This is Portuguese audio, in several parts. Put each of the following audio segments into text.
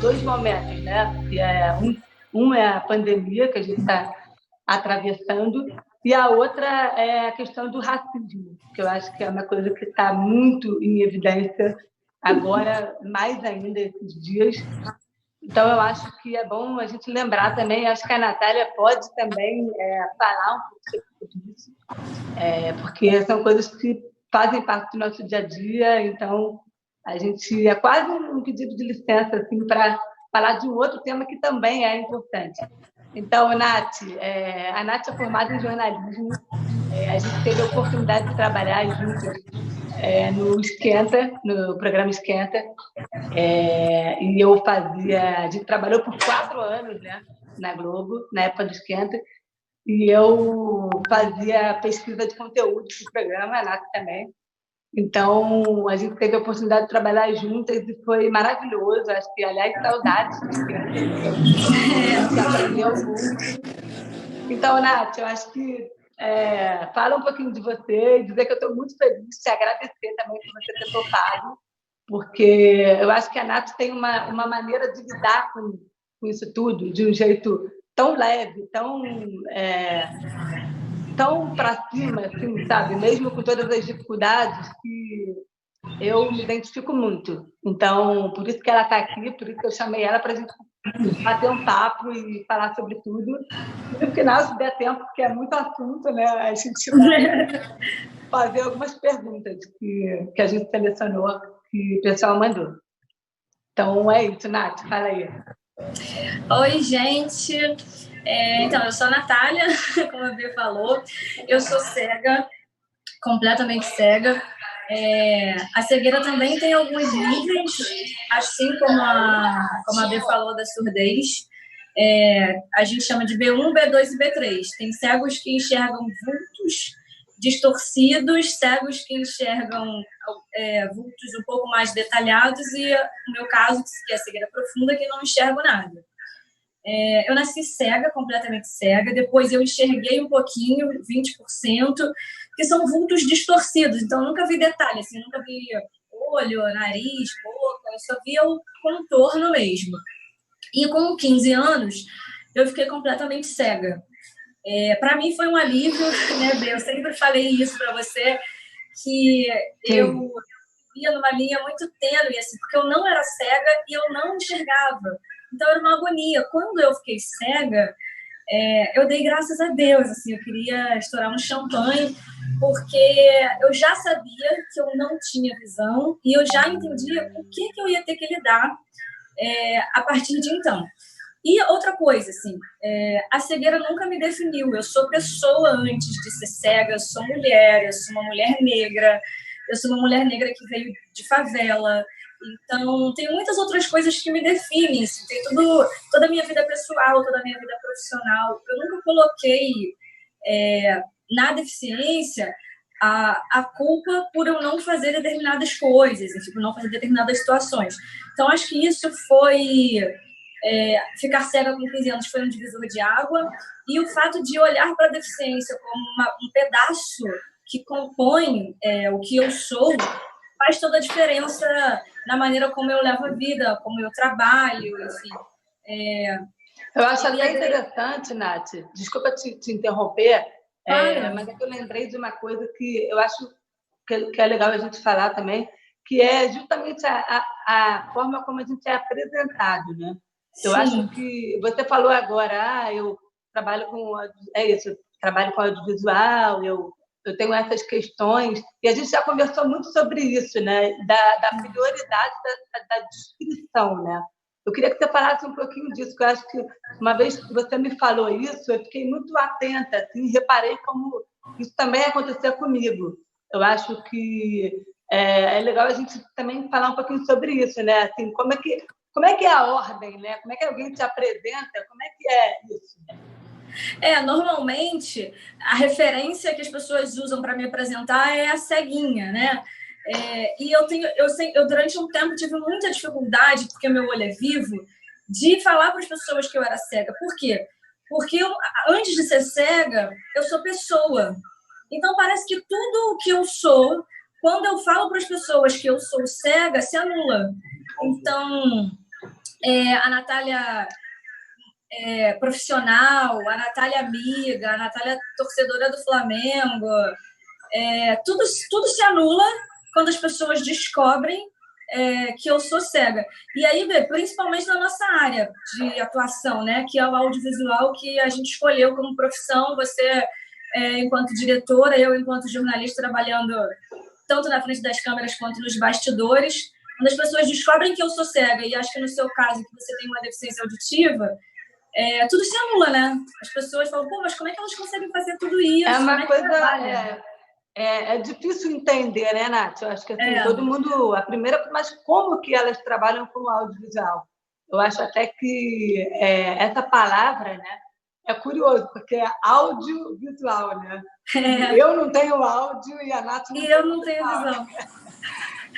dois momentos, né? Que um é a pandemia que a gente está atravessando, e a outra é a questão do racismo, que eu acho que é uma coisa que está muito em evidência agora, mais ainda esses dias. Então, eu acho que é bom a gente lembrar também, acho que a Natália pode também falar um pouco sobre isso, porque são coisas que fazem parte do nosso dia a dia, então a gente é quase um pedido de licença assim, para falar de um outro tema que também é importante. Então, Nath, a Nath é formada em jornalismo, a gente teve a oportunidade de trabalhar juntas no Esquenta, no programa Esquenta, e a gente trabalhou por 4 anos, né, na Globo, na época do Esquenta, e eu fazia pesquisa de conteúdo do programa, a Nath também. Então, a gente teve a oportunidade de trabalhar juntas e foi maravilhoso. Acho que, aliás, saudades do Esquenta, porque a gente aprendeu muito. Então, Nath, eu acho que fala um pouquinho de você e dizer que eu estou muito feliz, te agradecer também por você ter topado, porque eu acho que a Nath tem uma maneira de lidar com isso tudo de um jeito tão leve, tão para cima, assim, sabe? Mesmo com todas as dificuldades, que eu me identifico muito. Então, por isso que ela está aqui, por isso que eu chamei ela para a gente bater um papo e falar sobre tudo. E no final, se der tempo, porque é muito assunto, né? A gente vai fazer algumas perguntas que a gente selecionou, que o pessoal mandou. Então, é isso, Nath, fala aí. Oi, gente. Então, eu sou a Natália, como a Bia falou. Eu sou cega, completamente cega. A cegueira também tem alguns níveis, assim como a Bia falou da surdez. A gente chama de B1, B2 e B3. Tem cegos que enxergam vultos distorcidos, cegos que enxergam vultos um pouco mais detalhados e, no meu caso, que é a cegueira profunda, que não enxergo nada. Eu nasci cega, completamente cega, depois eu enxerguei um pouquinho, 20%, que são vultos distorcidos, então eu nunca vi detalhe, assim, nunca vi olho, nariz, boca, eu só via o contorno mesmo. E com 15 anos, eu fiquei completamente cega. Para mim foi um alívio, né, Bê? Eu sempre falei isso para você, que eu ia numa linha muito tênue, assim, porque eu não era cega e eu não enxergava. Então era uma agonia. Quando eu fiquei cega, eu dei graças a Deus, assim, eu queria estourar um champanhe, porque eu já sabia que eu não tinha visão e eu já entendia o que eu ia ter que lidar a partir de então. E outra coisa, assim, a cegueira nunca me definiu. Eu sou pessoa antes de ser cega, eu sou mulher, eu sou uma mulher negra, eu sou uma mulher negra que veio de favela. Então, tem muitas outras coisas que me definem. Assim, tem toda a minha vida pessoal, toda a minha vida profissional. Eu nunca coloquei na deficiência a culpa por eu não fazer determinadas coisas, assim, por não fazer determinadas situações. Então, acho que isso foi... ficar cega com 15 anos foi um divisor de água, e o fato de olhar para a deficiência como um pedaço que compõe o que eu sou faz toda a diferença na maneira como eu levo a vida, como eu trabalho, enfim. Eu acho até interessante, Nath, desculpa te interromper, mas é que eu lembrei de uma coisa que eu acho que é legal a gente falar também, que é justamente a forma como a gente é apresentado, né? Eu acho que você falou agora, eu trabalho com trabalho com audiovisual, eu tenho essas questões, e a gente já conversou muito sobre isso, né? Da prioridade da descrição, né? Eu queria que você falasse um pouquinho disso, porque eu acho que uma vez que você me falou isso, eu fiquei muito atenta, assim, reparei como isso também acontecia comigo. Eu acho que é legal a gente também falar um pouquinho sobre isso, né? Assim, como é que é a ordem, né? Como é que alguém te apresenta? Como é que é isso? Normalmente, a referência que as pessoas usam para me apresentar é a ceguinha, né? E eu durante um tempo tive muita dificuldade, porque meu olho é vivo, de falar para as pessoas que eu era cega. Por quê? Porque antes de ser cega, eu sou pessoa. Então, parece que tudo o que eu sou, quando eu falo para as pessoas que eu sou cega, se anula. Então, a Natália profissional, a Natália amiga, a Natália torcedora do Flamengo. Tudo se anula quando as pessoas descobrem que eu sou cega. E aí, principalmente na nossa área de atuação, né, que é o audiovisual, que a gente escolheu como profissão, você enquanto diretora, eu enquanto jornalista, trabalhando tanto na frente das câmeras quanto nos bastidores. Quando as pessoas descobrem que eu sou cega, e acho que no seu caso, que você tem uma deficiência auditiva, tudo se anula, né? As pessoas falam, pô, mas como é que elas conseguem fazer tudo isso? É uma coisa... É difícil entender, né, Nath? Eu acho que assim, todo mundo... Mas como que elas trabalham com o audiovisual? Eu acho até que essa palavra, né, é curioso, porque é audiovisual, né? Eu não tenho áudio e a Nath não tem. Eu não tenho visão.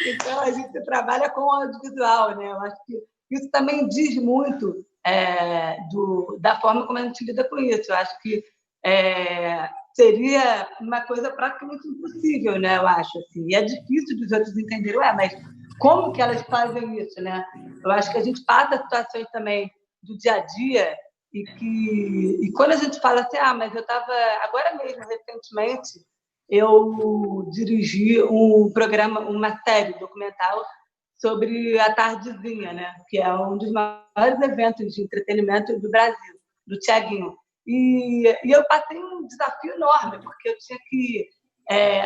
Então, a gente trabalha com o audiovisual, né? Eu acho que isso também diz muito da forma como a gente lida com isso. Eu acho que seria uma coisa praticamente impossível, né? Eu acho assim. E é difícil dos outros entenderem, mas como que elas fazem isso, né? Eu acho que a gente passa situações também do dia a dia e quando a gente fala assim, mas eu estava agora mesmo recentemente eu dirigi um programa, uma série documental sobre a Tardezinha, né? Que é um dos maiores eventos de entretenimento do Brasil, do Thiaguinho. E eu passei um desafio enorme, porque eu tinha que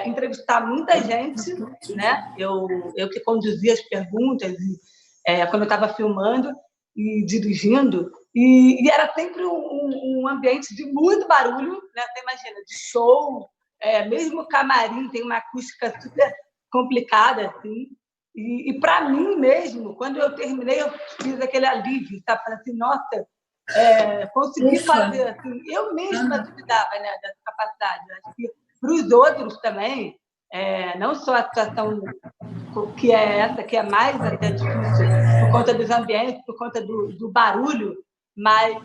entrevistar muita gente, né? Eu que conduzia as perguntas quando eu estava filmando e dirigindo, e era sempre um ambiente de muito barulho, né? Você imagina, de show, mesmo o camarim tem uma acústica super complicada, assim. E para mim mesmo, quando eu terminei, eu fiz aquele alívio, sabe? Falei assim, nossa, consegui fazer. Assim, eu mesma duvidava, né, dessa capacidade. Acho que para os outros também, não só a situação que é essa, que é mais até difícil, por conta dos ambientes, por conta do barulho, mas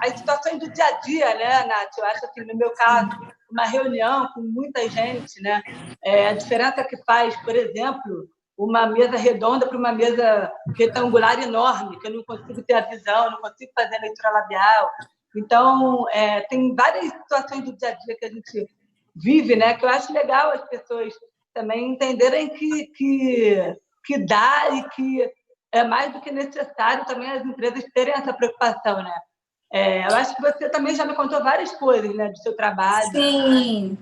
as situações do dia a dia, né, Nath? Eu acho assim, no meu caso, uma reunião com muita gente, né? A diferença que faz, por exemplo, uma mesa redonda para uma mesa retangular enorme, que eu não consigo ter a visão, não consigo fazer a leitura labial. Então, tem várias situações do dia a dia que a gente vive, né? Que eu acho legal as pessoas também entenderem que dá e que é mais do que necessário também as empresas terem essa preocupação, né? Eu acho que você também já me contou várias coisas, né, do seu trabalho. Sim.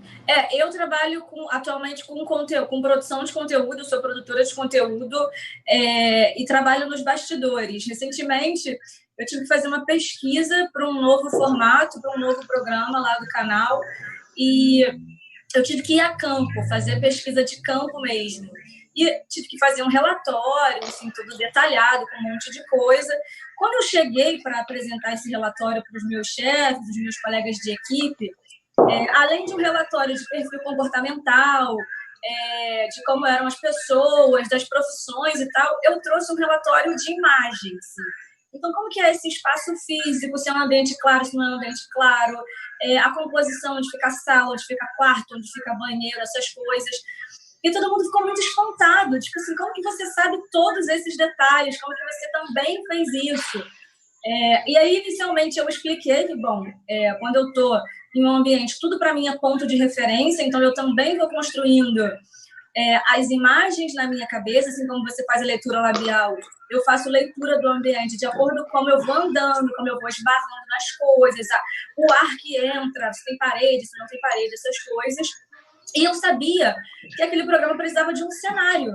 Eu trabalho atualmente com conteúdo, com produção de conteúdo, sou produtora de conteúdo e trabalho nos bastidores. Recentemente, eu tive que fazer uma pesquisa para um novo formato, para um novo programa lá do canal, e eu tive que ir a campo, fazer pesquisa de campo mesmo. E tive que fazer um relatório, assim, tudo detalhado, com um monte de coisa. Quando eu cheguei para apresentar esse relatório para os meus chefes, os meus colegas de equipe, além de um relatório de perfil comportamental, de como eram as pessoas, das profissões e tal, eu trouxe um relatório de imagens. Então, como que é esse espaço físico, se é um ambiente claro, se não é um ambiente claro, a composição, onde fica sala, onde fica quarto, onde fica banheiro, essas coisas. E todo mundo ficou muito espantado, tipo assim, como que você sabe todos esses detalhes, como que você também fez isso? E aí, inicialmente, eu expliquei que, bom, quando eu estou em um ambiente, tudo para mim é ponto de referência, então eu também vou construindo as imagens na minha cabeça, assim como você faz a leitura labial, eu faço leitura do ambiente de acordo com como eu vou andando, como eu vou esbarrando nas coisas, o ar que entra, se tem parede, se não tem parede, essas coisas. E eu sabia que aquele programa precisava de um cenário.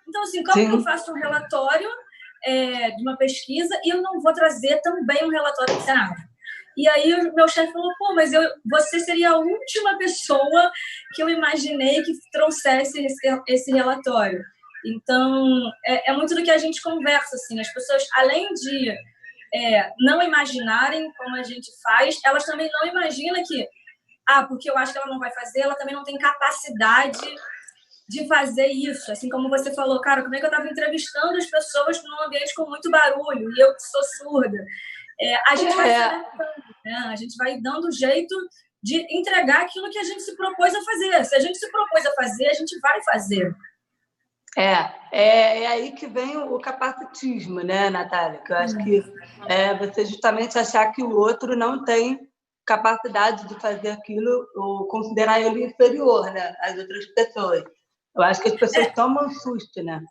Então, assim, como que eu faço um relatório de uma pesquisa e eu não vou trazer também um relatório de cenário? E aí o meu chefe falou, pô, mas você seria a última pessoa que eu imaginei que trouxesse esse relatório. Então, é muito do que a gente conversa, assim, as pessoas, além de não imaginarem como a gente faz, elas também não imaginam que, porque eu acho que ela não vai fazer, ela também não tem capacidade de fazer isso. Assim como você falou, cara, como é que eu estava entrevistando as pessoas num ambiente com muito barulho, e eu que sou surda. A gente vai se adaptando, né? A gente vai dando jeito de entregar aquilo que a gente se propôs a fazer. Se a gente se propôs a fazer, a gente vai fazer. É aí que vem o capacitismo, né, Natália? Que eu acho que você justamente achar que o outro não tem capacidade de fazer aquilo ou considerar ele inferior, né, às outras pessoas. Eu acho que as pessoas tomam susto, né?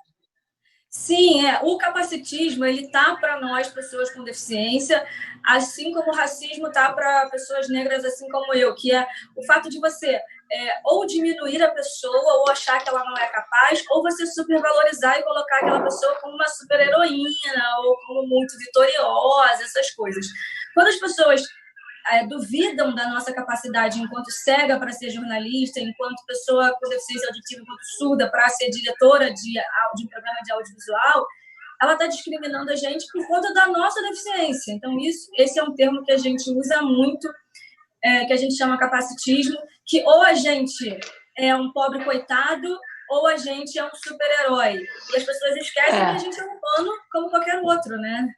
Sim, o capacitismo ele tá para nós, pessoas com deficiência, assim como o racismo tá para pessoas negras, assim como eu, que é o fato de você ou diminuir a pessoa, ou achar que ela não é capaz, ou você supervalorizar e colocar aquela pessoa como uma super-heroína, ou como muito vitoriosa, essas coisas. Quando as pessoas duvidam da nossa capacidade enquanto cega para ser jornalista, enquanto pessoa com deficiência auditiva, enquanto surda para ser diretora de um programa de audiovisual, ela está discriminando a gente por conta da nossa deficiência. Então, esse é um termo que a gente usa muito, que a gente chama capacitismo, que ou a gente é um pobre coitado ou a gente é um super-herói. E as pessoas esquecem que a gente é um humano como qualquer outro, né?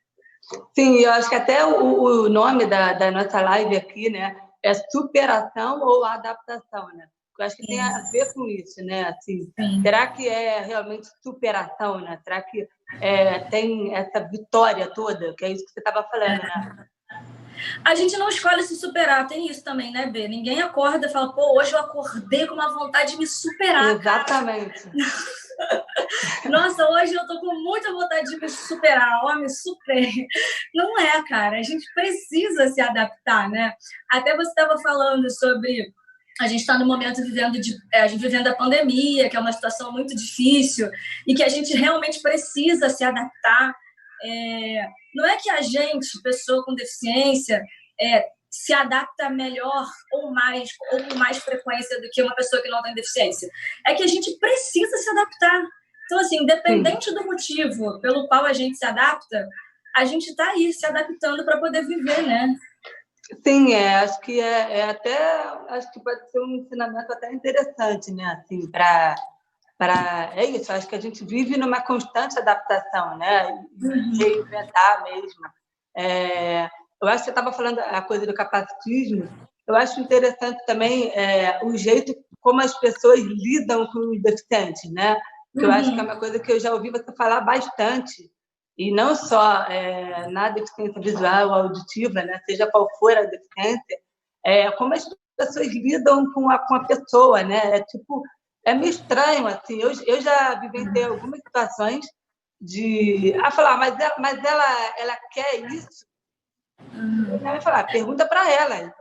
Sim, eu acho que até o nome da nossa live aqui, né, é superação ou adaptação, né? Eu acho que tem a ver com isso, né? Assim, será que é realmente superação, né? Será que tem essa vitória toda? Que é isso que você estava falando, né? A gente não escolhe se superar, tem isso também, né, Bê? Ninguém acorda e fala, pô, hoje eu acordei com uma vontade de me superar. Exatamente. Cara. Nossa, hoje eu tô com muita vontade de me superar, ó, me superei. Não é, cara, a gente precisa se adaptar, né? Até você estava falando sobre a gente está no momento vivendo a pandemia, que é uma situação muito difícil e que a gente realmente precisa se adaptar. Não é que a gente, pessoa com deficiência, se adapta melhor ou com mais frequência do que uma pessoa que não tem deficiência. É que a gente precisa se adaptar. Então, assim, independente do motivo pelo qual a gente se adapta, a gente está aí se adaptando para poder viver, né? Sim, acho que acho que pode ser um ensinamento até interessante, né? Assim, é isso, acho que a gente vive numa constante adaptação, né? Reinventar mesmo. Eu acho que você estava falando a coisa do capacitismo, eu acho interessante também o jeito como as pessoas lidam com os deficientes, né? Que eu acho que é uma coisa que eu já ouvi você falar bastante, e não só na deficiência visual ou auditiva, né? Seja qual for a deficiência, como as pessoas lidam com a pessoa, né? É meio estranho, assim. Eu já vivenciei algumas situações de falar, mas ela quer isso? Eu ia falar, pergunta para ela.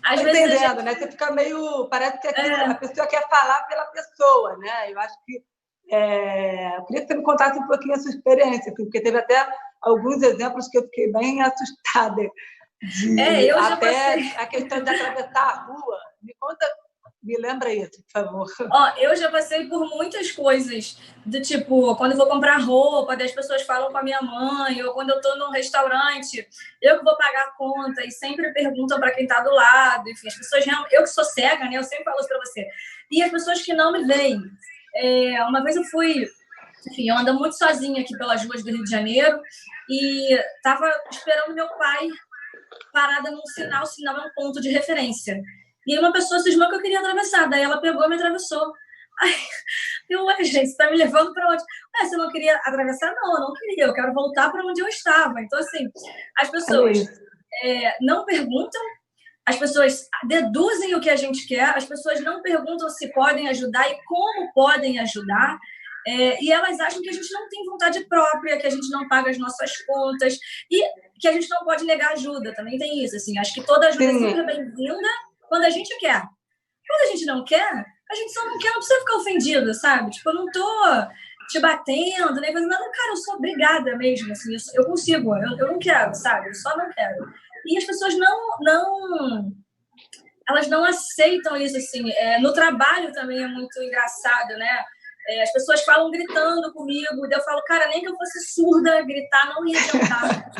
Às vezes entendendo, né? Você fica meio, parece que a pessoa quer falar pela pessoa, né? Eu acho que eu queria que você me contasse um pouquinho a sua experiência, porque teve até alguns exemplos que eu fiquei bem assustada a questão de atravessar a rua. Me lembra isso, por favor. Eu já passei por muitas coisas, do tipo, quando eu vou comprar roupa, as pessoas falam com a minha mãe, ou quando eu estou num restaurante, eu que vou pagar a conta, e sempre perguntam para quem está do lado, enfim, as pessoas, eu que sou cega, né, eu sempre falo isso para você, e as pessoas que não me veem. Uma vez eu fui, enfim, eu ando muito sozinha aqui pelas ruas do Rio de Janeiro, e estava esperando meu pai parada num sinal é um ponto de referência. E aí uma pessoa cismou que eu queria atravessar. Daí ela pegou e me atravessou. Aí eu, gente, você tá me levando para onde? Você não queria atravessar? Não, eu não queria. Eu quero voltar para onde eu estava. Então, assim, as pessoas não perguntam, as pessoas deduzem o que a gente quer, as pessoas não perguntam se podem ajudar e como podem ajudar. E elas acham que a gente não tem vontade própria, que a gente não paga as nossas contas e que a gente não pode negar ajuda. Também tem isso. Assim, acho que toda ajuda é super bem-vinda quando a gente quer. Quando a gente não quer, a gente só não quer, não precisa ficar ofendido, sabe? Tipo, eu não tô te batendo, nem fazendo nada. Cara, eu sou obrigada mesmo, assim, eu consigo, eu não quero, sabe? Eu só não quero. E as pessoas elas não aceitam isso, assim. No trabalho também é muito engraçado, né? As pessoas falam gritando comigo, e eu falo, cara, nem que eu fosse surda, gritar não ia adiantar.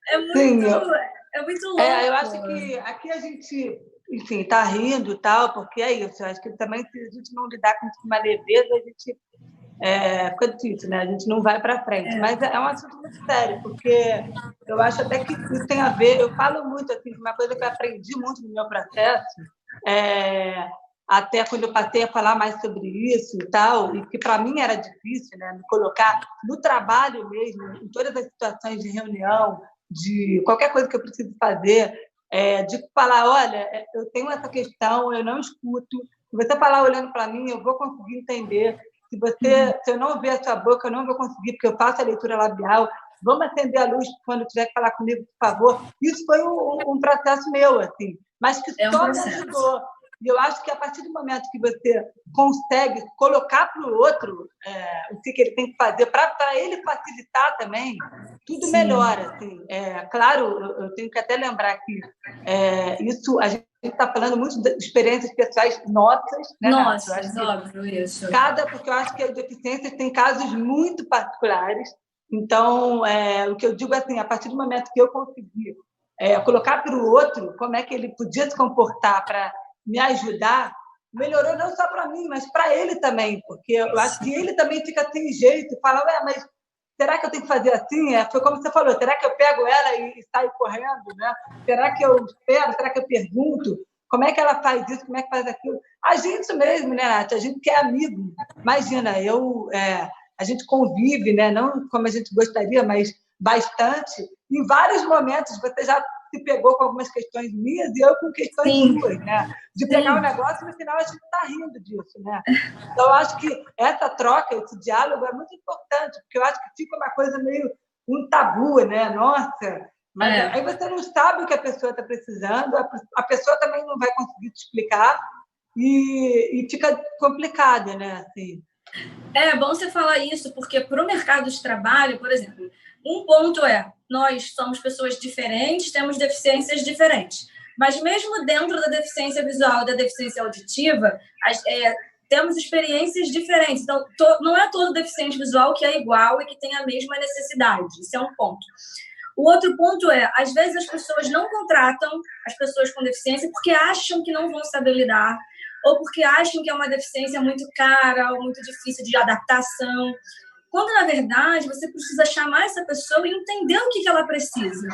É muito louco. Eu acho que aqui a gente, enfim, tá rindo e tal, porque é isso. Eu acho que também, se a gente não lidar com uma leveza, a gente fica difícil, né? A gente não vai para frente. Mas é um assunto muito sério, porque eu acho até que isso tem a ver. Eu falo muito, assim, uma coisa que eu aprendi muito no meu processo até quando eu passei a falar mais sobre isso e tal, e que para mim era difícil, né, me colocar no trabalho mesmo, em todas as situações de reunião, de qualquer coisa que eu preciso fazer, de falar, olha, eu tenho essa questão, eu não escuto, se você falar olhando para mim, eu vou conseguir entender, se eu não ver a sua boca, eu não vou conseguir, porque eu faço a leitura labial, vamos acender a luz quando tiver que falar comigo, por favor. Isso foi um processo meu, assim, mas que só me ajudou. E eu acho que a partir do momento que você consegue colocar para o outro o que ele tem que fazer, para ele facilitar também, tudo melhora. Assim. Claro, eu tenho que até lembrar que isso a gente está falando muito de experiências pessoais nossas. Né, nossas, óbvio, isso. Porque eu acho que as deficiências têm casos muito particulares. Então, o que eu digo é assim, a partir do momento que eu consegui colocar para o outro como é que ele podia se comportar para me ajudar, melhorou não só para mim, mas para ele também, porque eu acho que ele também fica sem jeito, fala, mas será que eu tenho que fazer assim? Foi como você falou, será que eu pego ela e saio correndo? Né? Será que eu espero? Será que eu pergunto? Como é que ela faz isso? Como é que faz aquilo? A gente mesmo, né, Nath? A gente que é amigo. Imagina, a gente convive, né? Não como a gente gostaria, mas bastante. Em vários momentos, você já se pegou com algumas questões minhas e eu com questões suas, né? De pegar um negócio e no final a gente está rindo disso, né? Então, eu acho que essa troca, esse diálogo é muito importante, porque eu acho que fica uma coisa meio um tabu, né? Nossa, mas aí você não sabe o que a pessoa está precisando, a pessoa também não vai conseguir te explicar e fica complicado, né? Assim. É bom você falar isso, porque para o mercado de trabalho, por exemplo, um ponto nós somos pessoas diferentes, temos deficiências diferentes. Mas mesmo dentro da deficiência visual e da deficiência auditiva, temos experiências diferentes. Então, não é todo deficiente visual que é igual e que tem a mesma necessidade. Isso é um ponto. O outro ponto às vezes as pessoas não contratam as pessoas com deficiência porque acham que não vão saber lidar, ou porque acham que é uma deficiência muito cara ou muito difícil de adaptação, quando, na verdade, você precisa chamar essa pessoa e entender o que ela precisa.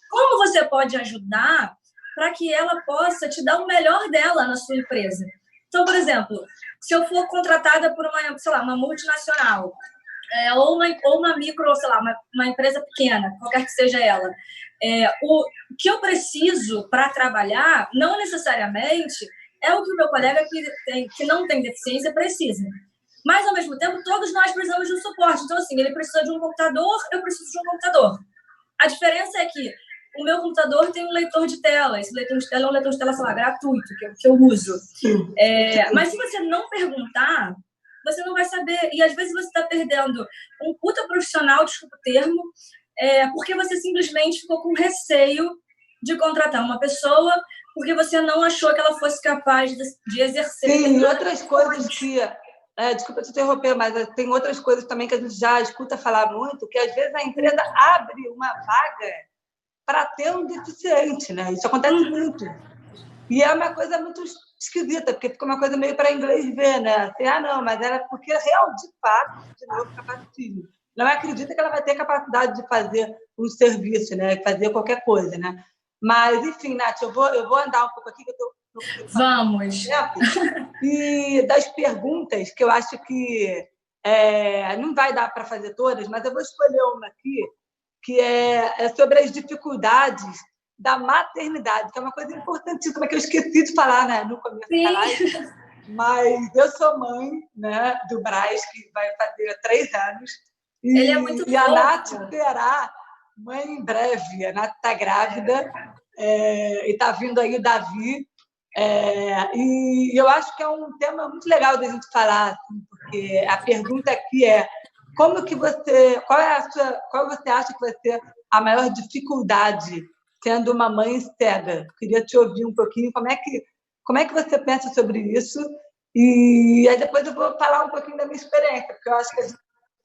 Como você pode ajudar para que ela possa te dar o melhor dela na sua empresa? Então, por exemplo, se eu for contratada por uma multinacional, ou uma micro, uma empresa pequena, qualquer que seja ela, o que eu preciso para trabalhar, não necessariamente é o que o meu colega que não tem deficiência precisa. Mas, ao mesmo tempo, todos nós precisamos de um suporte. Então, assim, ele precisa de um computador, eu preciso de um computador. A diferença é que o meu computador tem um leitor de tela. Esse leitor de tela é um leitor de tela, gratuito, que eu uso. Mas se você não perguntar, você não vai saber. E, às vezes, você está perdendo um puta profissional, desculpa o termo, porque você simplesmente ficou com receio de contratar uma pessoa porque você não achou que ela fosse capaz de exercer. Sim, e outras coisas que... desculpa te interromper, mas tem outras coisas também que a gente já escuta falar muito, que às vezes a empresa abre uma vaga para ter um deficiente, né? Isso acontece muito. E é uma coisa muito esquisita, porque fica uma coisa meio para inglês ver, né? Assim, não, mas ela porque real, de fato, de novo, capacitismo. Não acredita que ela vai ter capacidade de fazer um serviço, né? Fazer qualquer coisa, né? Mas, enfim, Nath, eu vou andar um pouco aqui, que eu estou... Vamos! E das perguntas, que eu acho que não vai dar para fazer todas, mas eu vou escolher uma aqui, que é sobre as dificuldades da maternidade, que é uma coisa importantíssima, que eu esqueci de falar, né, no começo da live. Mas eu sou mãe, né, do Braz, que vai fazer 3 anos. Ele é muito e a Nath terá mãe em breve. A Nath está grávida e está vindo aí o Davi. E eu acho que é um tema muito legal da gente falar, assim, porque a pergunta aqui é qual você acha que vai ser a maior dificuldade sendo uma mãe cega? Queria te ouvir um pouquinho, como é que você pensa sobre isso? E aí depois eu vou falar um pouquinho da minha experiência, porque eu acho que a gente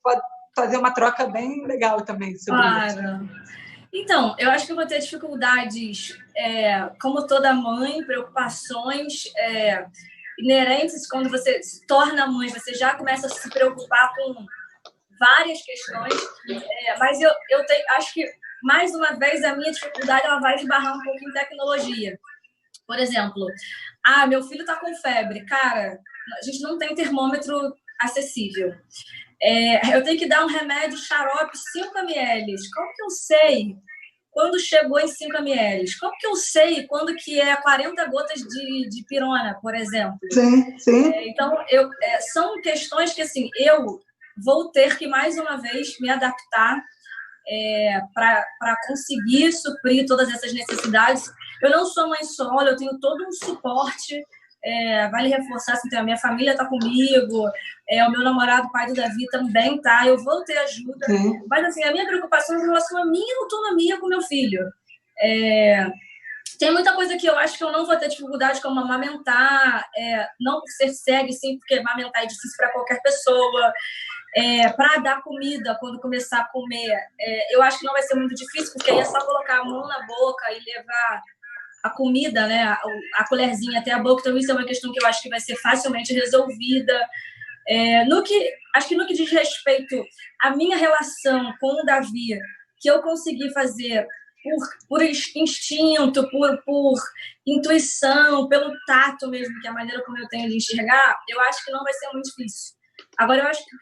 pode fazer uma troca bem legal também sobre isso. Então, eu acho que eu vou ter dificuldades, como toda mãe, preocupações inerentes. Quando você se torna mãe, você já começa a se preocupar com várias questões, mas eu acho que, mais uma vez, a minha dificuldade ela vai esbarrar um pouco em tecnologia. Por exemplo, meu filho está com febre. Cara, a gente não tem termômetro acessível. Eu tenho que dar um remédio xarope 5 ml. Como que eu sei quando chegou em 5 ml? Como que eu sei quando que é 40 gotas de pirona, por exemplo? Sim, sim. Então, são questões que, assim, eu vou ter que, mais uma vez, me adaptar para conseguir suprir todas essas necessidades. Eu não sou mãe solo, eu tenho todo um suporte. Vale reforçar, assim, a minha família está comigo, o meu namorado, pai do Davi, também tá. Eu vou ter ajuda. Sim. Mas, assim, a minha preocupação é em relação à minha autonomia com meu filho. Tem muita coisa que eu acho que eu não vou ter dificuldade, como amamentar, não por ser cega, sim, porque amamentar é difícil para qualquer pessoa. Para dar comida, quando começar a comer, eu acho que não vai ser muito difícil, porque aí é só colocar a mão na boca e levar a comida, né, a colherzinha até a boca. Então, isso é uma questão que eu acho que vai ser facilmente resolvida. Acho que no que diz respeito à minha relação com o Davi, que eu consegui fazer por instinto, por intuição, pelo tato mesmo, que é a maneira como eu tenho de enxergar, eu acho que não vai ser muito difícil. Agora, eu acho que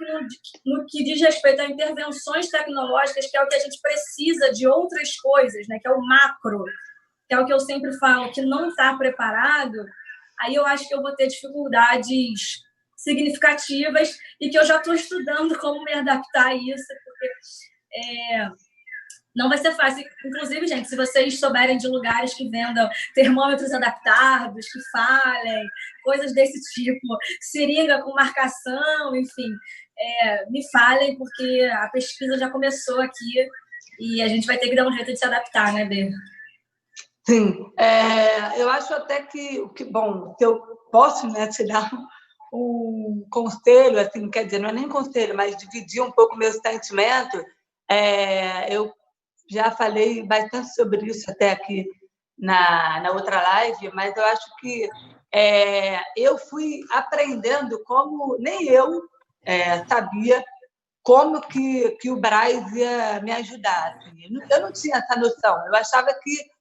no que diz respeito a intervenções tecnológicas, que é o que a gente precisa de outras coisas, né, que é o macro, que é o que eu sempre falo, que não está preparado, aí eu acho que eu vou ter dificuldades significativas e que eu já estou estudando como me adaptar a isso, porque não vai ser fácil. Inclusive, gente, se vocês souberem de lugares que vendam termômetros adaptados, que falem, coisas desse tipo, seringa com marcação, enfim, me falem, porque a pesquisa já começou aqui e a gente vai ter que dar um jeito de se adaptar, né, Bê? Sim. Eu acho até bom, se eu posso, né, te dar um conselho, assim, quer dizer, não é nem conselho, mas dividir um pouco o meu sentimento. Eu já falei bastante sobre isso até aqui na outra live, mas eu acho que eu fui aprendendo como nem eu sabia como que o Braz ia me ajudar. Assim. Eu não tinha essa noção. Eu achava que,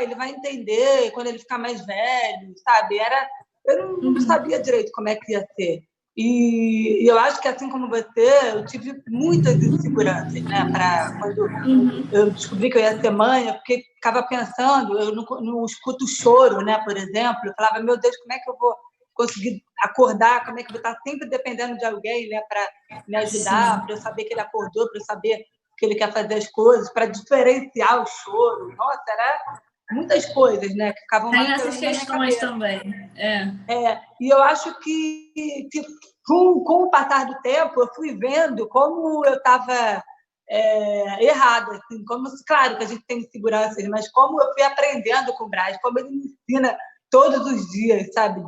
ele vai entender quando ele ficar mais velho, sabe? Eu não sabia direito como é que ia ser. E eu acho que, assim como você, eu tive muitas inseguranças, né? Quando eu descobri que eu ia ser mãe, porque ficava pensando, eu não escuto choro, né? Por exemplo, eu falava, meu Deus, como é que eu vou conseguir acordar? Como é que eu vou estar sempre dependendo de alguém, né? Para me ajudar, para eu saber que ele acordou, para eu saber que ele quer fazer as coisas, para diferenciar o choro. Nossa, era muitas coisas, né? Que ficavam Tem marcando essas na minha questões cabeça. também. E eu acho que com o passar do tempo, eu fui vendo como eu estava errada. Assim, claro que a gente tem inseguranças, mas como eu fui aprendendo com o Braz, como ele me ensina todos os dias, sabe?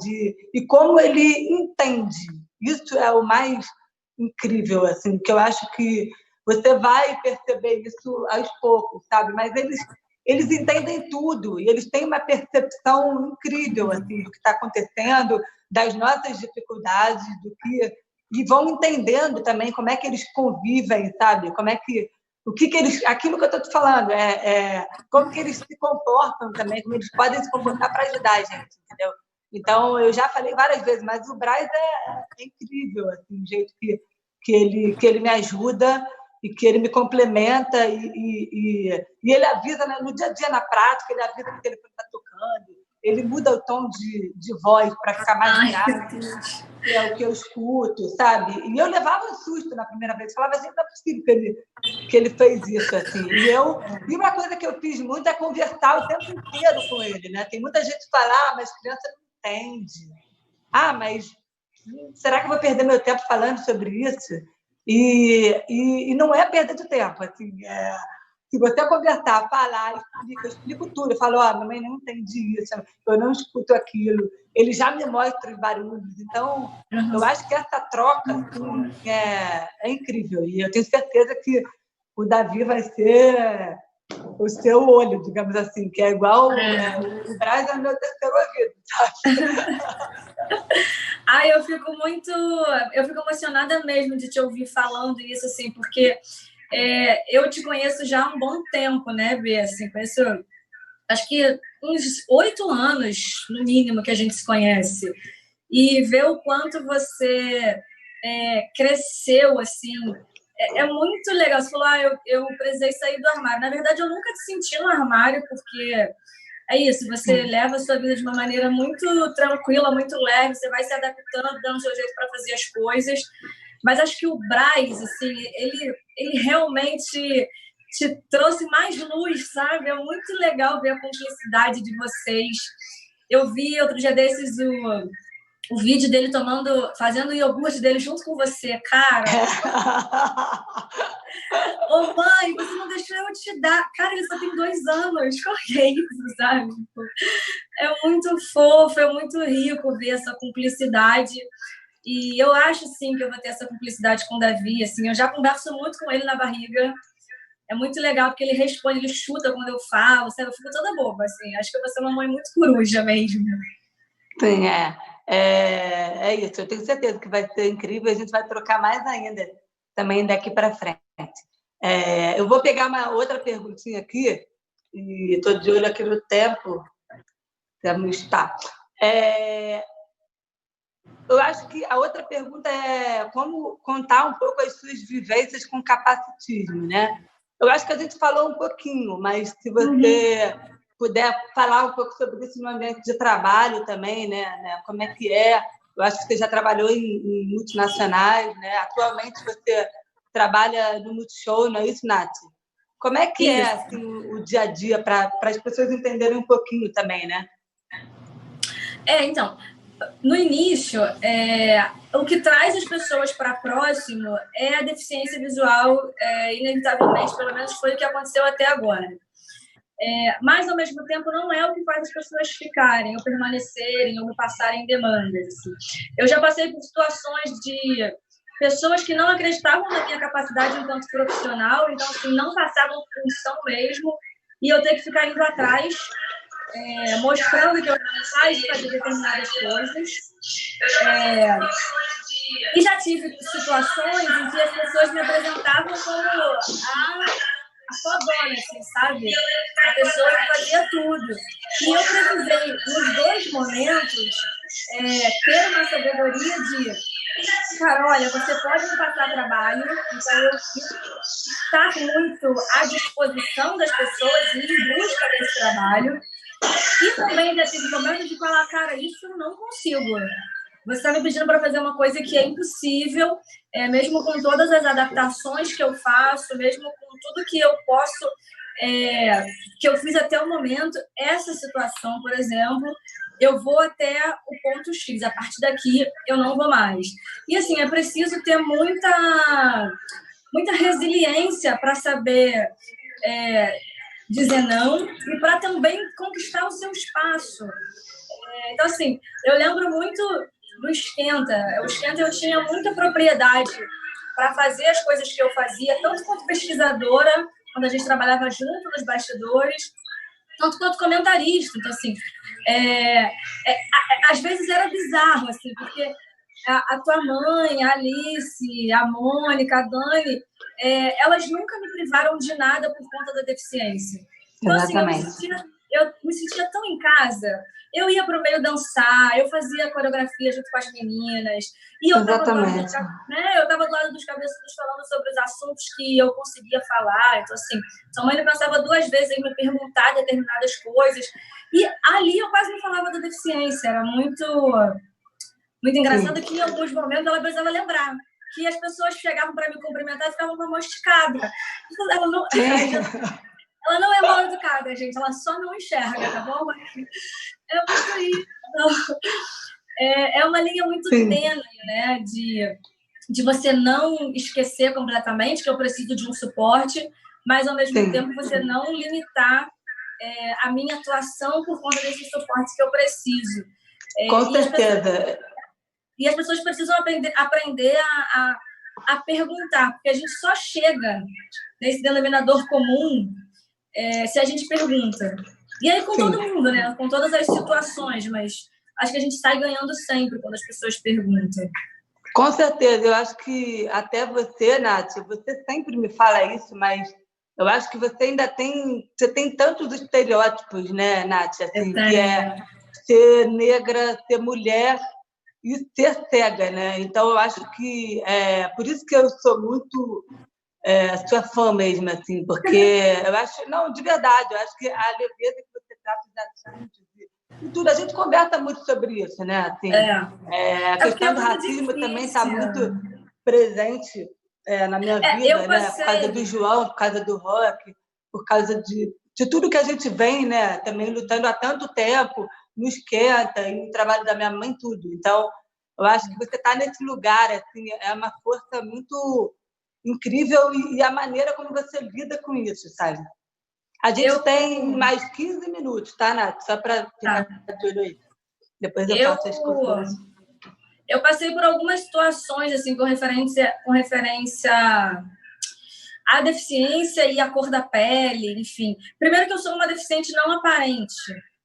E como ele entende. Isso é o mais incrível, assim, que eu acho que você vai perceber isso aos poucos, sabe? Mas eles entendem tudo e eles têm uma percepção incrível assim do que está acontecendo, das nossas dificuldades, e vão entendendo também como é que eles convivem, sabe? Como é que aquilo que eu estou te falando como que eles se comportam também, como eles podem se comportar para ajudar a gente, entendeu? Então eu já falei várias vezes, mas o Braz é incrível, assim, o jeito que ele me ajuda e que ele me complementa e ele avisa, né, no dia a dia, na prática, ele avisa que o telefone está tocando, ele muda o tom de voz para ficar mais grave, que é o que eu escuto, sabe? E eu levava um susto na primeira vez, falava, gente, não é possível que ele fez isso, assim. E uma coisa que eu fiz muito é conversar o tempo inteiro com ele, né? Tem muita gente que fala, mas criança não entende. Mas será que eu vou perder meu tempo falando sobre isso? E não é perda de tempo, assim, se você conversar, falar, eu explico tudo, eu falo, mamãe, não entendi isso, eu não escuto aquilo, ele já me mostra os barulhos, então eu acho que essa troca assim, é incrível, e eu tenho certeza que o Davi vai ser o seu olho, digamos assim, que é igual o Braz é o meu terceiro ouvido, sabe? Eu fico emocionada mesmo de te ouvir falando isso, assim, porque eu te conheço já há um bom tempo, né, Bê? Assim, conheço acho que uns 8 anos, no mínimo, que a gente se conhece. E ver o quanto você cresceu, assim, é muito legal. Você falou, eu precisei sair do armário. Na verdade, eu nunca te senti no armário, porque é isso, você leva a sua vida de uma maneira muito tranquila, muito leve, você vai se adaptando, dando o seu jeito para fazer as coisas. Mas acho que o Braz, assim, ele realmente te trouxe mais luz, sabe? É muito legal ver a cumplicidade de vocês. Eu vi outro dia desses o vídeo dele fazendo o iogurte dele junto com você, cara. Ô, mãe, você não deixou eu te dar. Cara, ele só tem 2 anos. Qual que é isso, sabe? É muito fofo, é muito rico ver essa cumplicidade. E eu acho, sim, que eu vou ter essa cumplicidade com o Davi. Assim, eu já converso muito com ele na barriga. É muito legal, porque ele responde, ele chuta quando eu falo, sabe? Eu fico toda boba, assim. Acho que eu vou ser uma mãe muito coruja mesmo. Sim, é isso. Eu tenho certeza que vai ser incrível. A gente vai trocar mais ainda também daqui para frente. Eu vou pegar uma outra perguntinha aqui e estou de olho aqui no tempo. Eu acho que a outra pergunta é como contar um pouco as suas vivências com capacitismo, né? Eu acho que a gente falou um pouquinho, mas se você puder falar um pouco sobre isso no ambiente de trabalho também, né? Como é que é? Eu acho que você já trabalhou em multinacionais, né? Atualmente você trabalha no Multishow, não é isso, Nath? Como é que é assim, o dia a dia para as pessoas entenderem um pouquinho também, né? Então, no início, o que traz as pessoas para próximo é a deficiência visual, inevitavelmente, pelo menos foi o que aconteceu até agora. Mas, ao mesmo tempo, não é o que faz as pessoas ficarem, ou permanecerem, ou me passarem demandas. Assim. Eu já passei por situações de pessoas que não acreditavam na minha capacidade enquanto profissional, então, assim, não passavam função mesmo, e eu ter que ficar indo atrás, mostrando que eu era capaz de fazer determinadas coisas. E já tive situações em que as pessoas me apresentavam como a fodona, assim, sabe? A pessoa que fazia tudo. E eu precisei, nos 2 momentos, ter uma sabedoria de, cara, olha, você pode me passar trabalho, então eu estar muito à disposição das pessoas e em busca desse trabalho. E também já tive momentos de falar, cara, isso eu não consigo. Você está me pedindo para fazer uma coisa que é impossível, mesmo com todas as adaptações que eu faço, mesmo com tudo que eu posso, que eu fiz até o momento, essa situação, por exemplo, eu vou até o ponto X, a partir daqui eu não vou mais. E assim, é preciso ter muita resiliência para saber dizer não e para também conquistar o seu espaço. Então, assim, eu lembro muito do Esquenta. O Esquenta eu tinha muita propriedade para fazer as coisas que eu fazia, tanto quanto pesquisadora, quando a gente trabalhava junto nos bastidores, tanto quanto comentarista. Então, assim, às vezes era bizarro, assim, porque a tua mãe, a Alice, a Mônica, a Dani, elas nunca me privaram de nada por conta da deficiência. Então, assim, eu me sentia tão em casa. Eu ia para o meio dançar, eu fazia coreografia junto com as meninas. E eu estava do lado dos cabeçudos falando sobre os assuntos que eu conseguia falar. Então, assim, sua mãe pensava 2 vezes em me perguntar determinadas coisas. E ali eu quase não falava da deficiência. Era muito engraçado que em alguns momentos ela precisava lembrar que as pessoas chegavam para me cumprimentar e ficavam com a mão esticada. Ela não é mal educada, gente. Ela só não enxerga, tá bom? É muito isso. É uma linha muito tênue, né? De você não esquecer completamente que eu preciso de um suporte, mas, ao mesmo tempo, você não limitar a minha atuação por conta desse suporte que eu preciso. Com certeza. E as pessoas precisam aprender a perguntar, porque a gente só chega nesse denominador comum se a gente pergunta. E aí com todo mundo, né? Com todas as situações, mas acho que a gente sai ganhando sempre quando as pessoas perguntam. Com certeza. Eu acho que até você, Nath, você sempre me fala isso, mas Eu acho que você tem tantos estereótipos, né, Nath? Assim, que é ser negra, ser mulher e ser cega, né? Então, eu acho que por isso que eu sou muito sua fã mesmo, assim, porque eu acho, não, de verdade, eu acho que a leveza que você trata dos assuntos e tudo, a gente conversa muito sobre isso, né? Assim, a questão do racismo também está muito presente na minha vida, né? Por causa do João, por causa do rock, por causa de tudo que a gente vem, né? Também lutando há tanto tempo, no Esquenta, e no trabalho da minha mãe, tudo. Então, eu acho que você está nesse lugar, assim, é uma força muito incrível e a maneira como você lida com isso, sabe? A gente tem mais 15 minutos, tá, Nath? Só para ficar de olho aí. Depois eu faço as coisas. Eu passei por algumas situações assim com referência à deficiência e à cor da pele, enfim. Primeiro que eu sou uma deficiente não aparente.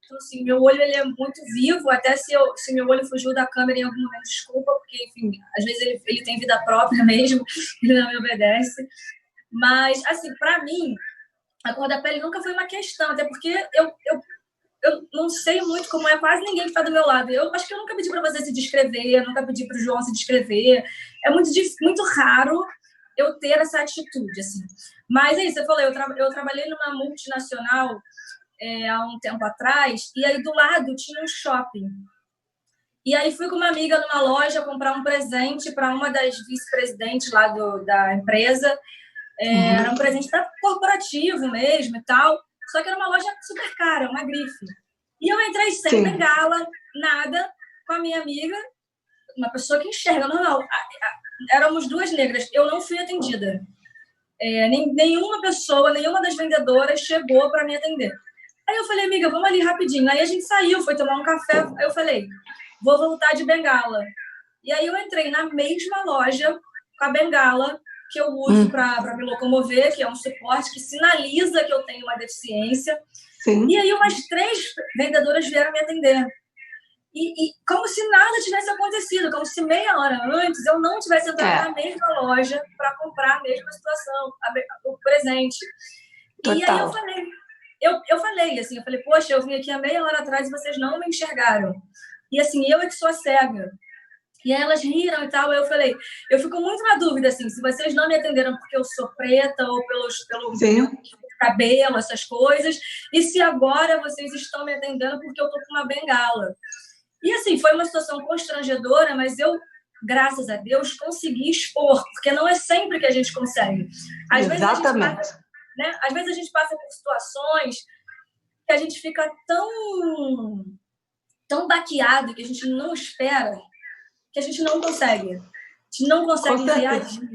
Então, assim, meu olho ele é muito vivo, até se meu olho fugiu da câmera em algum momento, desculpa, porque, enfim, às vezes ele tem vida própria mesmo, ele não me obedece. Mas, assim, para mim, a cor da pele nunca foi uma questão, até porque eu não sei muito como é quase ninguém que está do meu lado. Eu acho que eu nunca pedi para você se descrever, eu nunca pedi para o João se descrever. É muito raro eu ter essa atitude, assim. Mas é isso, você falou, eu trabalhei numa multinacional há um tempo atrás, e aí do lado tinha um shopping. E aí fui com uma amiga numa loja comprar um presente para uma das vice-presidentes lá da empresa. Era um presente corporativo mesmo e tal. Só que era uma loja super cara, uma grife. E eu entrei sem bengala, nada, com a minha amiga, uma pessoa que enxerga normal. Éramos duas negras. Eu não fui atendida. Nenhuma pessoa, nenhuma das vendedoras chegou para me atender. Aí eu falei, amiga, vamos ali rapidinho. Aí a gente saiu, foi tomar um café. Aí eu falei, vou voltar de bengala. E aí eu entrei na mesma loja com a bengala que eu uso para me locomover, que é um suporte que sinaliza que eu tenho uma deficiência. Sim. E aí umas 3 vendedoras vieram me atender. E como se nada tivesse acontecido, como se meia hora antes eu não tivesse entrado na mesma loja para comprar a mesma situação, o presente. Total. E aí eu falei, assim, poxa, eu vim aqui há meia hora atrás e vocês não me enxergaram. E assim, eu é que sou cega. E aí elas riram e tal. Eu falei, eu fico muito na dúvida, assim, se vocês não me atenderam porque eu sou preta ou pelo meu cabelo, essas coisas, e se agora vocês estão me atendendo porque eu tô com uma bengala. E assim, foi uma situação constrangedora, mas eu, graças a Deus, consegui expor, porque não é sempre que a gente consegue. Exatamente. Às vezes a gente passa por situações que a gente fica tão baqueado que a gente não espera, que a gente não consegue. A gente não consegue reagir,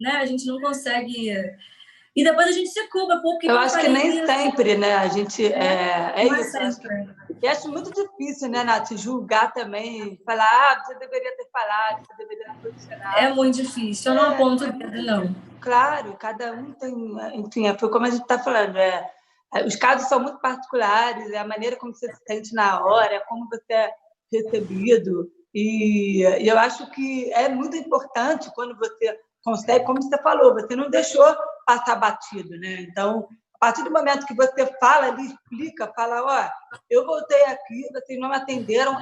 né? A gente não consegue... E depois a gente se culpa. Eu acho que nem sempre, né? A gente... É isso. E acho muito difícil, né, Nath? Julgar também. Falar, você deveria ter falado, você deveria ter posicionado. É muito difícil. Eu não aponto o dedo, não. Claro, cada um tem... Enfim, foi como a gente está falando. Os casos são muito particulares, é a maneira como você se sente na hora, como você é recebido. E eu acho que é muito importante quando você consegue, como você falou, você não deixou passar batido, né? Então, a partir do momento que você fala ali, explica, fala, eu voltei aqui, vocês não me atenderam,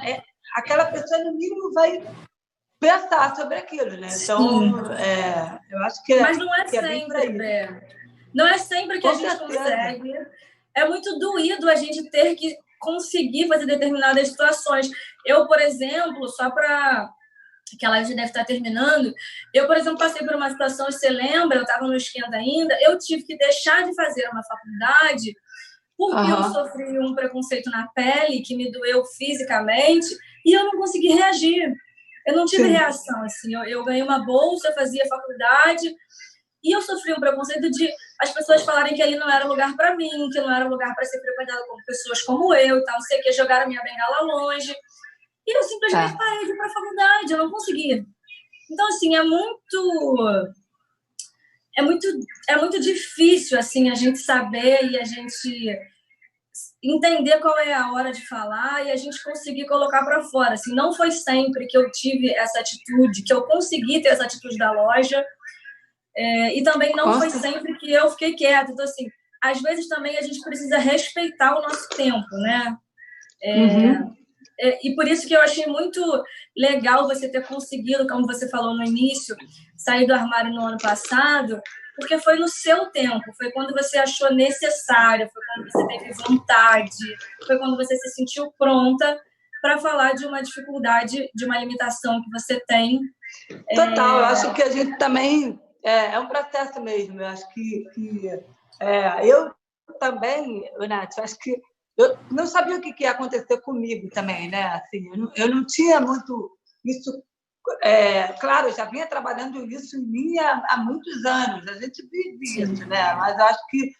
aquela pessoa, no mínimo, vai pensar sobre aquilo, né? Então, eu acho que Mas não é sempre, não é sempre que a gente consegue. É muito doído a gente ter que conseguir fazer determinadas situações. Eu, por exemplo, só para que a live deve estar terminando, eu, por exemplo, passei por uma situação, você lembra, eu estava no Esquenta ainda, eu tive que deixar de fazer uma faculdade porque eu sofri um preconceito na pele que me doeu fisicamente e eu não consegui reagir. Eu não tive reação, assim, eu ganhei uma bolsa, fazia faculdade e eu sofri um preconceito de as pessoas falarem que ali não era lugar para mim, que não era lugar para ser frequentado por pessoas como eu e tal, não sei o que, jogaram minha bengala longe. E eu simplesmente parei de ir para a faculdade, eu não consegui. Então, assim, é muito difícil, assim, a gente saber e a gente entender qual é a hora de falar e a gente conseguir colocar para fora. Assim, não foi sempre que eu tive essa atitude, que eu consegui ter essa atitude da loja. E também não foi sempre que eu fiquei quieta. Então, assim, às vezes também a gente precisa respeitar o nosso tempo, né? E por isso que eu achei muito legal você ter conseguido, como você falou no início, sair do armário no ano passado, porque foi no seu tempo, foi quando você achou necessário, foi quando você teve vontade, foi quando você se sentiu pronta para falar de uma dificuldade, de uma limitação que você tem. Total, eu acho que a gente também... É um processo mesmo, eu acho eu também, Nath, eu acho que eu não sabia o que ia acontecer comigo também, né? Assim, eu não tinha muito isso. Claro, eu já vinha trabalhando isso em mim há muitos anos, a gente vive isso, né? Mas eu acho que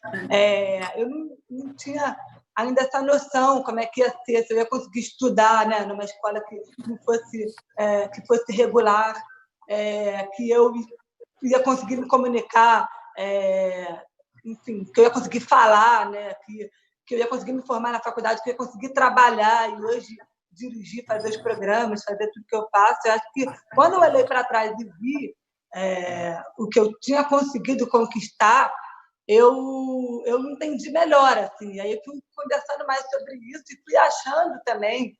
eu não tinha ainda essa noção como é que ia ser, se eu ia conseguir estudar, né, numa escola que não fosse regular, que eu ia conseguir me comunicar, enfim, que eu ia conseguir falar, né, que eu ia conseguir me formar na faculdade, que eu ia conseguir trabalhar e hoje dirigir, fazer os programas, fazer tudo que eu faço. Eu acho que quando eu olhei para trás e vi o que eu tinha conseguido conquistar, eu entendi melhor, assim. Aí eu fui conversando mais sobre isso e fui achando também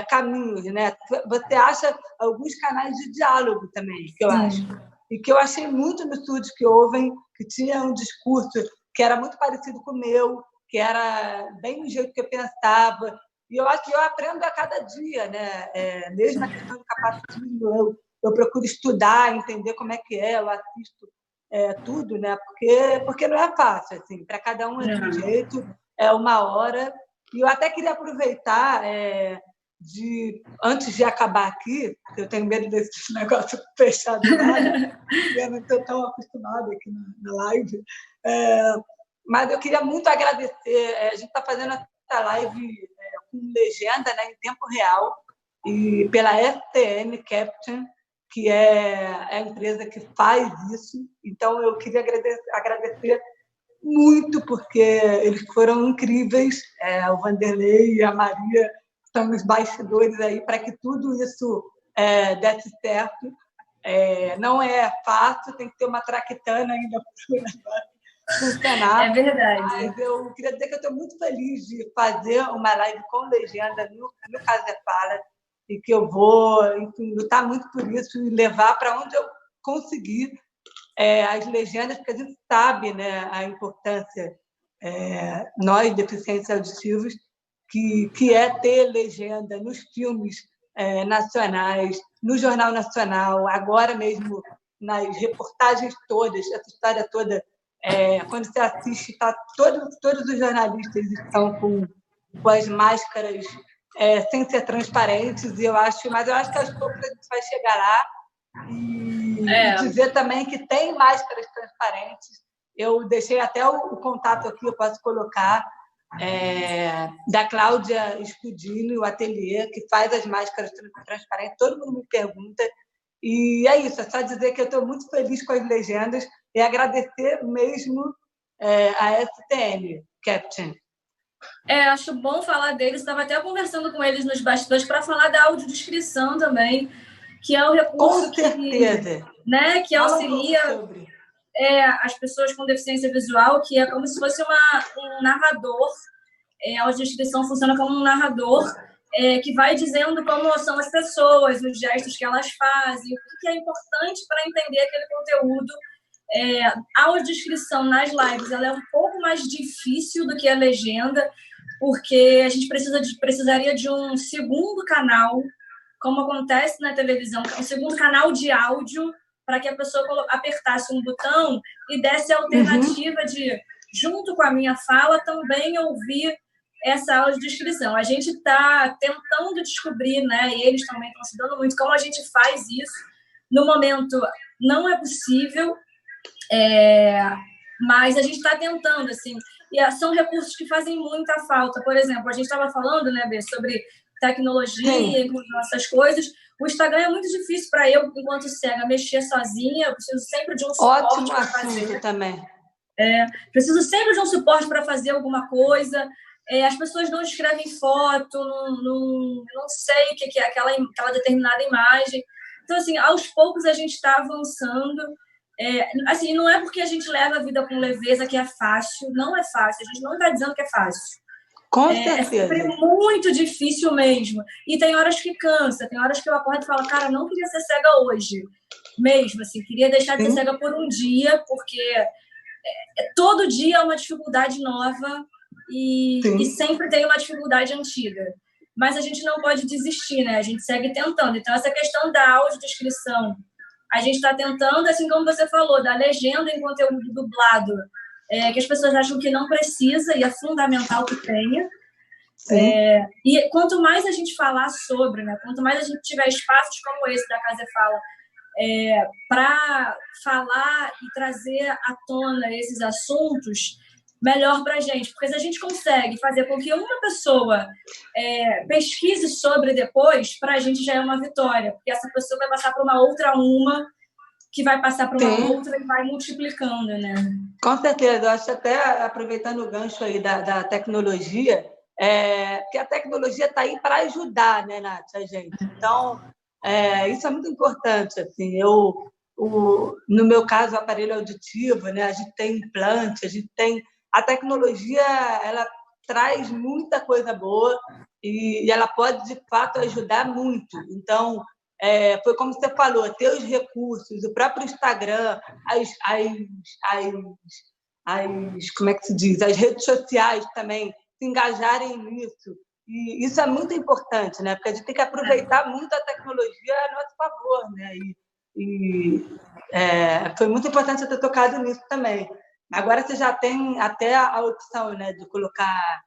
caminhos, né? Você acha alguns canais de diálogo também, que eu acho. E que eu achei muito no Estúdio que Ouvem, que tinha um discurso que era muito parecido com o meu, que era bem do jeito que eu pensava. E eu acho que eu aprendo a cada dia, né? Mesmo na questão do capacitismo, eu procuro estudar, entender como é que eu assisto tudo, né? Porque não é fácil, assim, para cada um é de um jeito, é uma hora. E eu até queria aproveitar antes de acabar aqui, eu tenho medo desse negócio fechado lá, né? Eu não estou tão acostumada aqui na live, mas eu queria muito agradecer. A gente está fazendo essa live com legenda, né, em tempo real, e pela STN Captain, que é a empresa que faz isso. Então, eu queria agradecer muito, porque eles foram incríveis, o Vanderlei e a Maria estão nos bastidores aí para que tudo isso desse certo. Não é fácil, tem que ter uma traquitana ainda para funcionar. É verdade. Mas eu queria dizer que eu estou muito feliz de fazer uma live com legenda no Casa Fala e que eu vou, enfim, lutar muito por isso e levar para onde eu conseguir as legendas, porque a gente sabe, né, a importância, nós, deficientes auditivos, que é ter legenda nos filmes nacionais, no Jornal Nacional, agora mesmo nas reportagens todas, essa história toda, quando você assiste, todos os jornalistas estão com as máscaras sem ser transparentes, mas eu acho que aos poucos a gente vai chegar lá e dizer também que tem máscaras transparentes. Eu deixei até o contato aqui, eu posso colocar, da Cláudia Scudini, o ateliê, que faz as máscaras transparentes. Todo mundo me pergunta. E é isso, é só dizer que eu estou muito feliz com as legendas e agradecer mesmo a STN, Captain. Acho bom falar deles. Estava até conversando com eles nos bastidores para falar da audiodescrição também, que é o recurso que auxilia as pessoas com deficiência visual, que é como se fosse um narrador. A audiodescrição funciona como um narrador que vai dizendo como são as pessoas, os gestos que elas fazem, o que é importante para entender aquele conteúdo. A audiodescrição nas lives ela é um pouco mais difícil do que a legenda, porque a gente precisaria de um segundo canal, como acontece na televisão, um segundo canal de áudio, para que a pessoa apertasse um botão e desse a alternativa de, junto com a minha fala, também ouvir essa audiodescrição. A gente está tentando descobrir, né, e eles também estão se dando muito, como a gente faz isso. No momento, não é possível, mas a gente está tentando, assim, e são recursos que fazem muita falta. Por exemplo, a gente estava falando, né, Bê, sobre tecnologia e essas coisas. O Instagram é muito difícil para eu, enquanto cega, mexer sozinha. Eu preciso sempre de um suporte para fazer. Também. Preciso sempre de um suporte para fazer alguma coisa. As pessoas não escrevem foto, não sei o que é aquela determinada imagem. Então, assim, aos poucos a gente está avançando. Assim, não é porque a gente leva a vida com leveza que é fácil, não é fácil. A gente não está dizendo que é fácil. Com É certeza. sempre muito difícil mesmo. E tem horas que cansa, tem horas que eu acordo e falo, cara, não queria ser cega hoje. Mesmo, assim, queria deixar de ser cega por um dia, porque todo dia é uma dificuldade nova e sempre tem uma dificuldade antiga. Mas a gente não pode desistir, né? A gente segue tentando. Então, essa questão da audiodescrição, a gente está tentando, assim como você falou, da legenda em conteúdo dublado, que as pessoas acham que não precisa e é fundamental que tenha. E quanto mais a gente falar sobre, né? Quanto mais a gente tiver espaços como esse da Casa Fala, para falar e trazer à tona esses assuntos, melhor para a gente, porque se a gente consegue fazer com que uma pessoa pesquise sobre depois, para a gente já é uma vitória, porque essa pessoa vai passar para uma outra que vai passar para uma outra e vai multiplicando, né? Com certeza, eu acho até, aproveitando o gancho aí da tecnologia, que a tecnologia está aí para ajudar, né, Nath, a gente. Então, isso é muito importante. Assim, no meu caso, o aparelho auditivo, né, a gente tem implante, a gente tem... A tecnologia, ela traz muita coisa boa e ela pode, de fato, ajudar muito. Então, foi como você falou, ter os recursos, o próprio Instagram, como é que se diz? As redes sociais também se engajarem nisso. E isso é muito importante, né? Porque a gente tem que aproveitar muito a tecnologia a nosso favor, né? Foi muito importante você ter tocado nisso também. Agora você já tem até a opção, né, de colocar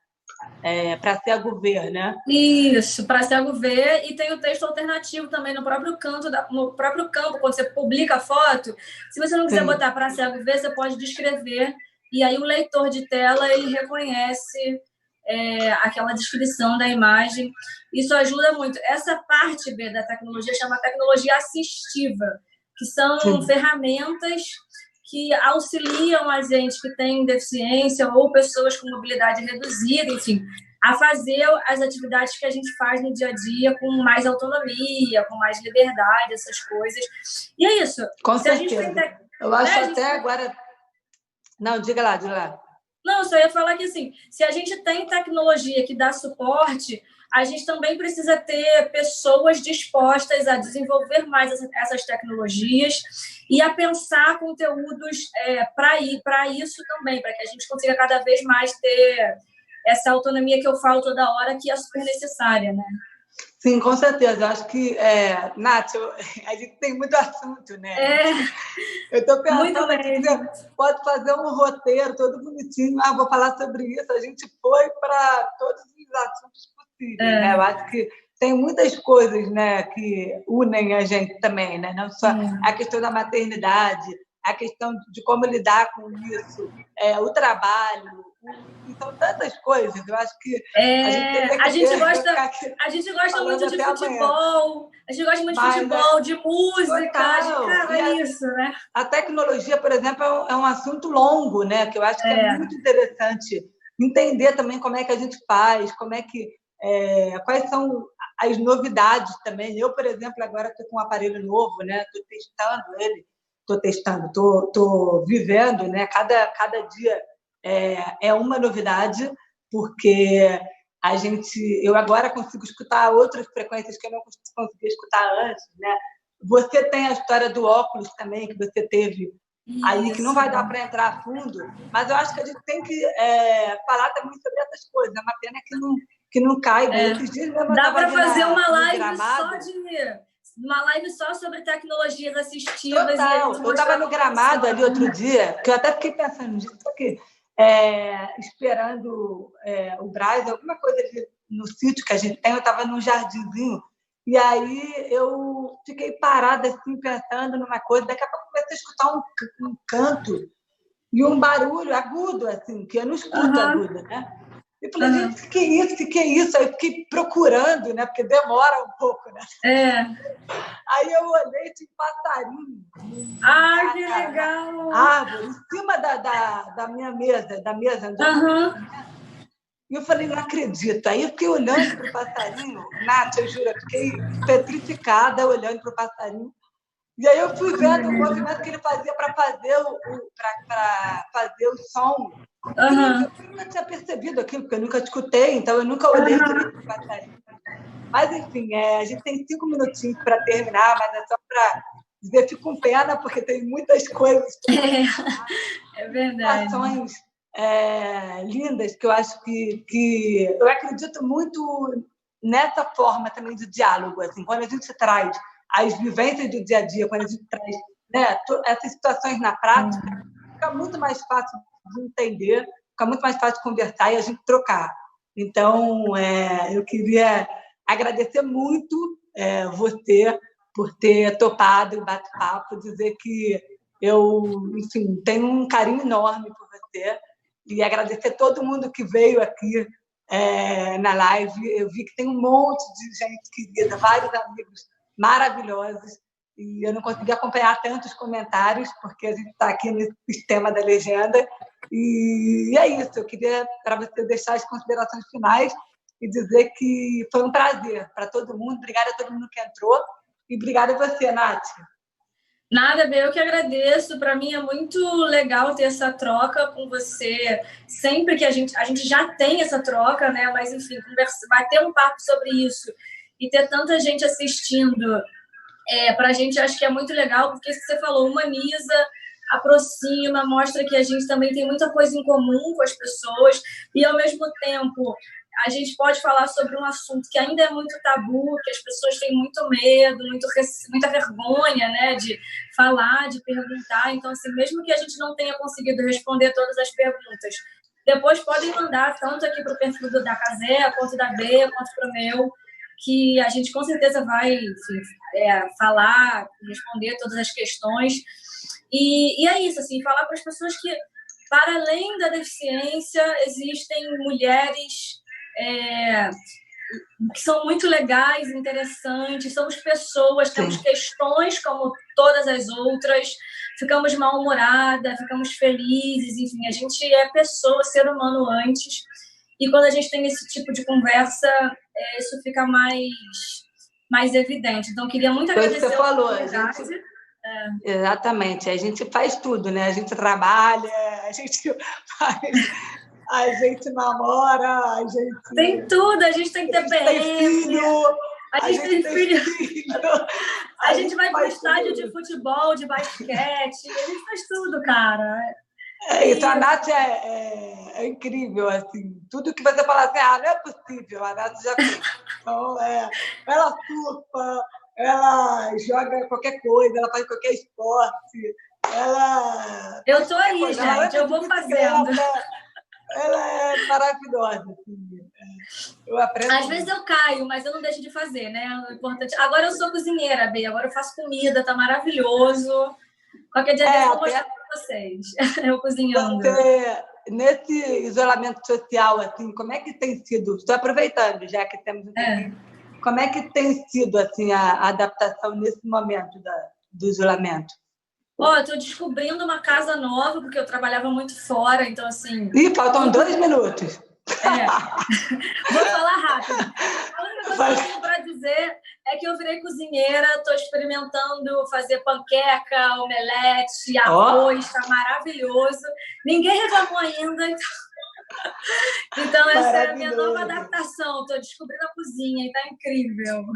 para cego ver, né? Isso, para cego ver, e tem o texto alternativo também no próprio campo, quando você publica a foto. Se você não quiser botar para cego ver, você pode descrever, e aí o leitor de tela ele reconhece aquela descrição da imagem. Isso ajuda muito. Essa parte, B, da tecnologia chama tecnologia assistiva, que são ferramentas que auxiliam a gente que tem deficiência ou pessoas com mobilidade reduzida, enfim, a fazer as atividades que a gente faz no dia a dia com mais autonomia, com mais liberdade, essas coisas. E é isso. Com certeza. Eu acho até agora... Não, diga lá. Não, eu só ia falar que, assim, se a gente tem tecnologia que dá suporte, a gente também precisa ter pessoas dispostas a desenvolver mais essas tecnologias e a pensar conteúdos para isso também, para que a gente consiga cada vez mais ter essa autonomia que eu falo toda hora, que é super necessária, né? Sim, com certeza. Eu acho que, Nath, a gente tem muito assunto, né? Eu estou pensando que você pode fazer um roteiro todo bonitinho. Vou falar sobre isso. A gente foi para todos os assuntos possíveis, né? Eu acho que tem muitas coisas, né, que unem a gente também, né? Não só a questão da maternidade, a questão de como lidar com isso, o trabalho, são tantas coisas. Eu acho que a gente gosta muito de futebol, a gente gosta muito de futebol, de música, cara, isso, né? A tecnologia, por exemplo, é um assunto longo, né? Que eu acho que é muito interessante entender também como é que a gente faz, quais são as novidades também. Eu, por exemplo, agora estou com um aparelho novo, né? Estou testando ele. Estou vivendo, né? Cada dia é uma novidade, porque eu agora consigo escutar outras frequências que eu não conseguia escutar antes, né? Você tem a história do óculos também, que você teve aí, que não vai dar para entrar a fundo, mas eu acho que a gente tem que falar também sobre essas coisas. É uma pena que não caiba. Esses dias mesmo dá para fazer uma live só sobre tecnologias assistivas. Total. Eu estava no Gramado ali outro dia, que eu até fiquei pensando nisso, porque esperando o Braz, alguma coisa ali no sítio que a gente tem, eu estava num jardinzinho, e aí eu fiquei parada assim, pensando numa coisa, daqui a pouco comecei a escutar um canto e um barulho agudo, assim, que eu não escuto agudo, né? Eu falei, gente, o que é isso? Aí eu fiquei procurando, né? Porque demora um pouco, né? Aí eu olhei, tinha um passarinho. Que legal! Árvore, em cima da minha mesa, E eu falei, não acredito. Aí eu fiquei olhando para o passarinho. Nath, eu juro, eu fiquei petrificada olhando para o passarinho. E aí eu fui vendo o movimento que ele fazia para fazer fazer o som. Eu nunca tinha percebido aquilo, porque eu nunca escutei, então eu nunca olhei direito para a bateria. Mas, enfim, a gente tem 5 minutinhos para terminar, mas é só para dizer, fico com pena, porque tem muitas coisas. É verdade. Situações lindas que eu acho que eu acredito muito nessa forma também de diálogo, assim, quando a gente traz as vivências do dia a dia, quando a gente traz, né, essas situações na prática, fica muito mais fácil de entender, fica muito mais fácil de conversar e a gente trocar. Então, eu queria agradecer muito você por ter topado o bate-papo, dizer que eu, enfim, tenho um carinho enorme por você e agradecer todo mundo que veio aqui na live. Eu vi que tem um monte de gente querida, vários amigos maravilhosos, e eu não consegui acompanhar tantos comentários, porque a gente está aqui no sistema da legenda. E é isso, eu queria, para você, deixar as considerações finais e dizer que foi um prazer para todo mundo. Obrigada a todo mundo que entrou e obrigada a você, Nath. Nada, bem, eu que agradeço. Para mim é muito legal ter essa troca com você. Sempre que a gente já tem essa troca, né? Mas, enfim, bater um papo sobre isso e ter tanta gente assistindo, para a gente acho que é muito legal, porque isso que você falou, humaniza, aproxima, mostra que a gente também tem muita coisa em comum com as pessoas e, ao mesmo tempo, a gente pode falar sobre um assunto que ainda é muito tabu, que as pessoas têm muito medo, muita vergonha, né, de falar, de perguntar. Então, assim, mesmo que a gente não tenha conseguido responder todas as perguntas, depois podem mandar tanto aqui para o perfil da Casé, quanto da Bea, quanto para o meu, que a gente com certeza vai, enfim, falar, responder todas as questões. E é isso, assim, falar para as pessoas que, para além da deficiência, existem mulheres que são muito legais, interessantes, somos pessoas, temos questões como todas as outras, ficamos mal-humoradas, ficamos felizes, enfim, a gente é pessoa, ser humano antes, e quando a gente tem esse tipo de conversa, isso fica mais evidente. Então, eu queria muito agradecer você falou, a gente... Exatamente, a gente faz tudo, né? A gente trabalha, a gente namora, a gente... Tem tudo, a gente tem que ter PM, a gente tem filho, a gente vai para o estádio de futebol, de basquete, a gente faz tudo, cara. Então, a Nath é incrível, assim, tudo que você fala assim, não é possível, a Nath já fez. Então, ela surfa, ela joga qualquer coisa, ela faz qualquer esporte, Eu tô aí, coisa, gente, eu vou fazendo. Ela é maravilhosa, assim. Eu aprendo. Às vezes eu caio, mas eu não deixo de fazer, né? O importante... Agora eu sou cozinheira, Bê, agora eu faço comida, tá maravilhoso. Qualquer dia eu vou mostrar para vocês, eu cozinhando. Nesse isolamento social, assim, como é que tem sido? Estou aproveitando, já que temos um tempinho. Como é que tem sido assim, a adaptação nesse momento do isolamento? Estou descobrindo uma casa nova, porque eu trabalhava muito fora, então assim... Faltam 2 minutos. Vou falar rápido. A única coisa que eu tenho para dizer é que eu virei cozinheira, estou experimentando fazer panqueca, omelete, arroz, está maravilhoso. Ninguém reclamou ainda, então essa é a minha nova adaptação. Estou descobrindo a cozinha e está incrível.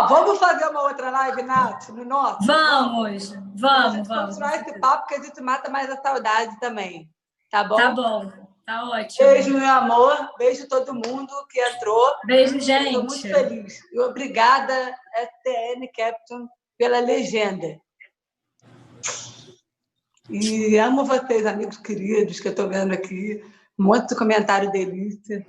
Vamos fazer uma outra live, Nath, no nosso? Vamos. Continuar esse papo, que a gente mata mais a saudade também. Tá bom? Tá bom. Tá ótimo. Beijo, meu amor. Beijo a todo mundo que entrou. Beijo, gente. Estou muito feliz. E obrigada, STN Captain, pela legenda. E amo vocês, amigos queridos, que eu estou vendo aqui. Um monte de comentário delícia.